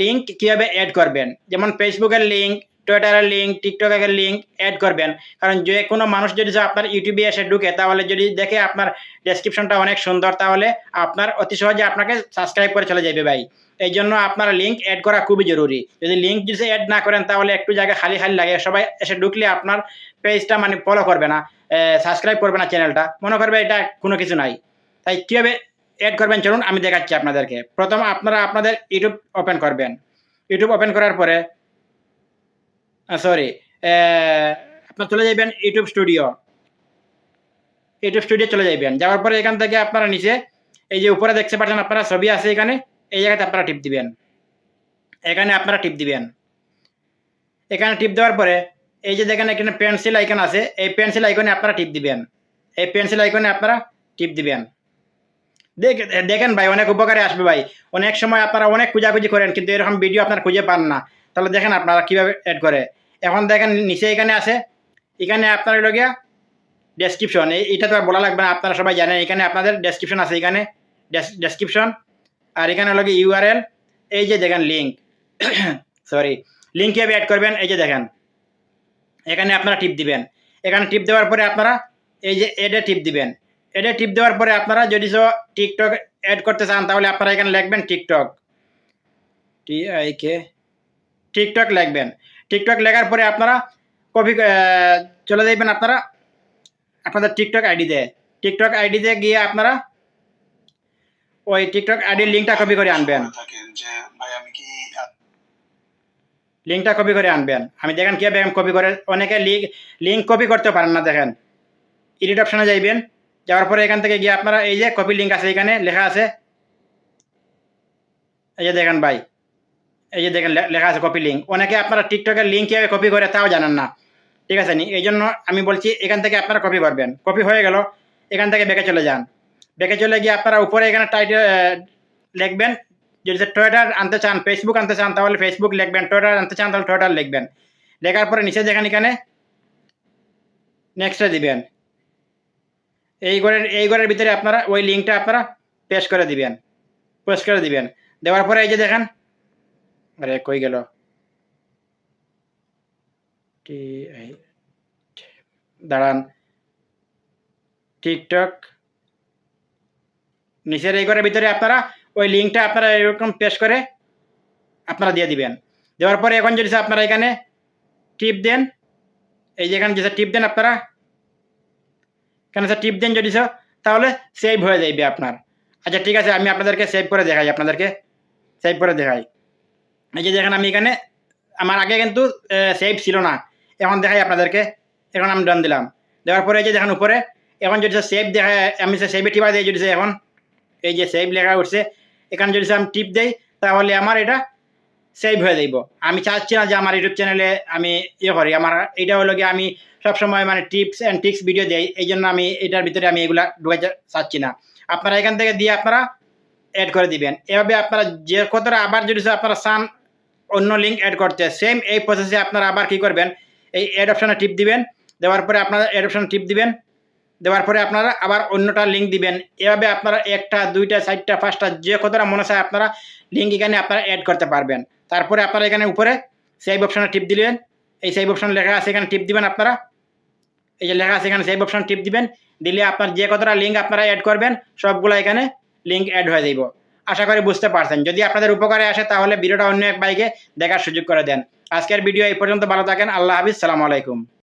Link কিভাবে add করবেন, যেমন ফেসবুকের লিঙ্ক, টুইটারের লিঙ্ক, টিকটকের লিঙ্ক অ্যাড করবেন। কারণ যে কোনো মানুষ যদি আপনার ইউটিউবে এসে ঢুকে, তাহলে যদি দেখে আপনার ডেসক্রিপশনটা অনেক সুন্দর, তাহলে আপনার অতি সহজে আপনাকে সাবস্ক্রাইব করে চলে যাবে ভাই। এই জন্য আপনার লিঙ্ক অ্যাড করা খুবই জরুরি। যদি লিঙ্ক যদি অ্যাড না করেন, তাহলে একটু জায়গা খালি খালি লাগে, সবাই এসে ঢুকলে আপনার পেজটা মানে ফলো করবে না, সাবস্ক্রাইব করবে না, চ্যানেলটা মনে করবে এটা কোনো কিছু নাই। তাই কীভাবে অ্যাড করবেন চলুন আমি দেখাচ্ছি আপনাদেরকে। প্রথম আপনারা আপনাদের ইউটিউব ওপেন করবেন। ইউটিউব ওপেন করার পরে আপনার চলে যাবেন ইউটিউব স্টুডিও। ইউটিউব স্টুডিও চলে যাবেন, যাওয়ার পরে এখান থেকে আপনারা নিচে এই যে উপরে দেখতে পাচ্ছেন আপনারা ছবি আছে এখানে, এই জায়গাতে আপনারা টিপ দিবেন। এখানে আপনারা টিপ দিবেন। এখানে টিপ দেওয়ার পরে এই যে দেখেন এখানে পেন্সিল আইকন আছে, এই পেন্সিল আইকনে আপনারা টিপ দিবেন। এই পেন্সিল আইকনে আপনারা টিপ দিবেন। দেখেন ভাই, অনেক উপকারে আসবে ভাই। অনেক সময় আপনারা অনেক খোঁজাখুঁজি করেন, কিন্তু এরকম ভিডিও আপনারা খুঁজে পান না। তাহলে দেখেন আপনারা কীভাবে অ্যাড করে। এখন দেখেন নিচে এখানে আছে, এখানে আপনার হলো গিয়া ডেসক্রিপশন, এইটা তো আর বলা লাগবে না, আপনারা সবাই জানেন। এখানে আপনাদের ডেসক্রিপশন আছে, এখানে ডেসক্রিপশন, আর এখানে হলো গিয়ে ইউআরএল। এই যে দেখেন লিঙ্ক লিঙ্ক কীভাবে অ্যাড করবেন, এই যে দেখেন এখানে আপনারা টিপ দিবেন। এখানে টিপ দেওয়ার পরে আপনারা এই যে এডে টিপ দিবেন। এডে টিপ দেওয়ার পরে আপনারা যদি টিকটক অ্যাড করতে চান, তাহলে আপনারা এখানে লিখবেন টিকটক, টিকটক লিখবেন। টিকটক লেখার পরে আপনারা কপি চলে যাবেন আপনারা আপনাদের টিকটক আইডিতে। টিকটক আইডিতে গিয়ে আপনারা ওই টিকটক আইডির লিঙ্কটা কপি করে আনবেন। লিঙ্কটা কপি করে আনবেন। আমি দেখেন কীভাবে কপি করে, অনেকে লিঙ্ক কপি করতে পারেন না। দেখেন এডিট অপশনে যাইবেন, যাওয়ার পরে এখান থেকে গিয়ে আপনারা এই যে কপি লিঙ্ক আছে, এখানে লেখা আছে, এই যে দেখেন ভাই, এই যে দেখেন লেখা আছে কপি লিঙ্ক। অনেকে আপনারা টিকটকের লিঙ্ক কীভাবে কপি করে তাও জানেন না, ঠিক আছে নি? এই জন্য আমি বলছি এখান থেকে আপনারা কপি করবেন। কপি হয়ে গেল, এখান থেকে ব্যাকে চলে যান। ব্যাকে চলে গিয়ে আপনারা উপরে এখানে টাইটেল লিখবেন। যদি টুইটার আনতে চান, ফেসবুক আনতে চান, তাহলে ফেসবুক লিখবেন। টুইটার আনতে চান তাহলে টুইটার লিখবেন। লেখার পরে নিচে দেখেন এখানে নেক্সটে দিবেন। এই ঘরের ভিতরে আপনারা ওই লিঙ্কটা আপনারা পেস্ট করে দিবেন। দেওয়ার পরে এই যে দেখেন, আরে কই গেল, দাঁড়ান, টিকটক নিচের এই ঘরের ভিতরে আপনারা ওই লিঙ্কটা আপনারা এরকম পেস্ট করে আপনারা দিয়ে দিবেন। দেওয়ার পরে এখন যদি আপনারা এখানে টিপ দেন, এই যে এখানে যে টিপ দেন আপনারা, এখানে টিপ দেন যদি তাহলে সেভ হয়ে যাবে আপনার। আচ্ছা ঠিক আছে, আমি আপনাদেরকে সেভ করে দেখাই। এই যে দেখেন আমি এখানে, আমার আগে কিন্তু সেভ ছিল না, এখন দেখাই আপনাদেরকে। এখন আমি ডান দিলাম। দেওয়ার পরে এই যে দেখেন উপরে এখন যদি সেভ দেখায়, আমি সেভে টিপা দিই। যদি এখন এই যে সেভ লেখা উঠছে, এখানে যদি আমি টিপ দেই, তাহলে আমার এটা সেভ হয়ে যাইব। আমি চাচ্ছি না যে আমার ইউটিউব চ্যানেলে আমি করি। আমার এটা হলো গিয়ে আমি সবসময় মানে টিপস অ্যান্ড ট্রিক্স ভিডিও দেই, এই জন্য আমি এটার ভিতরে আমি এগুলা ঢুকাইতে চাচ্ছি না। আপনারা এখান থেকে দিয়ে আপনারা অ্যাড করে দিবেন। এভাবে আপনারা যে কতটা আবার যদি আপনারা চান অন্য লিঙ্ক অ্যাড করতে, সেম এই প্রসেসে আপনারা আবার কি করবেন, এই অ্যাড অপশানে টিপ দিবেন। দেওয়ার পরে আপনারা অ্যাড অপশানে টিপ দিবেন। দেওয়ার পরে আপনারা আবার অন্যটা লিঙ্ক দিবেন। এভাবে আপনারা 1টা 2টা 4টা 5টা যে কতটা মনে চায় আপনারা লিঙ্ক এখানে আপনারা অ্যাড করতে পারবেন। তারপরে আপনারা এখানে উপরে সেভ অপশানে টিপ দিলেন। এই সেভ অপশান লেখা আছে, এখানে টিপ দিবেন আপনারা। এই যে লেখা আছে এখানে সেভ অপশান টিপ দিবেন। দিলে আপনার যে কতটা লিঙ্ক আপনারা অ্যাড করবেন, সবগুলো এখানে লিঙ্ক অ্যাড হয়ে যাইব। আশা করি বুঝতে পারছেন। যদি আপনাদের উপকারে আসে, তাহলে ভিডিওটা অন্য এক ভাইকে দেখার সুযোগ করে দেন। আজকের ভিডিও এই পর্যন্ত। ভালো থাকেন। আল্লাহ হাফিজ। সালামু আলাইকুম।